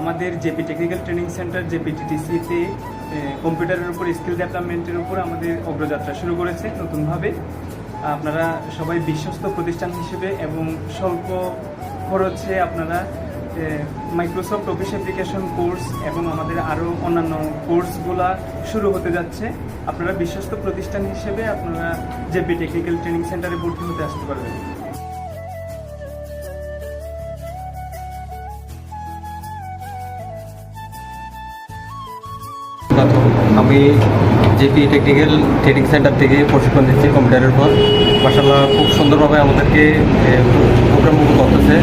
আমাদের JP technical training centre জেপিটিটিসিতে কম্পিউটারের উপর স্কিল ডেভেলপমেন্টের উপর আমাদের অগ্রযাত্রা শুরু করেছে নতুনভাবে। আপনারা সবাই বিশ্বস্ত প্রতিষ্ঠান হিসেবে এবং স্বল্প খরচে আপনারা মাইক্রোসফট অফিস অ্যাপ্লিকেশন কোর্স এবং আমাদের আরও অন্যান্য কোর্সগুলা শুরু হতে যাচ্ছে। আপনারা বিশ্বস্ত প্রতিষ্ঠান হিসেবে আপনারা জেপি টেকনিক্যাল ট্রেনিং সেন্টারে ভর্তি হতে আসতে পারবেন। আমি জেপি টেকনিক্যাল ট্রেনিং সেন্টার থেকে প্রশিক্ষণ দিচ্ছি কম্পিউটারের উপর। মাশাআল্লাহ খুব সুন্দরভাবে আমাদেরকে প্রোগ্রামগুলো করতেছে।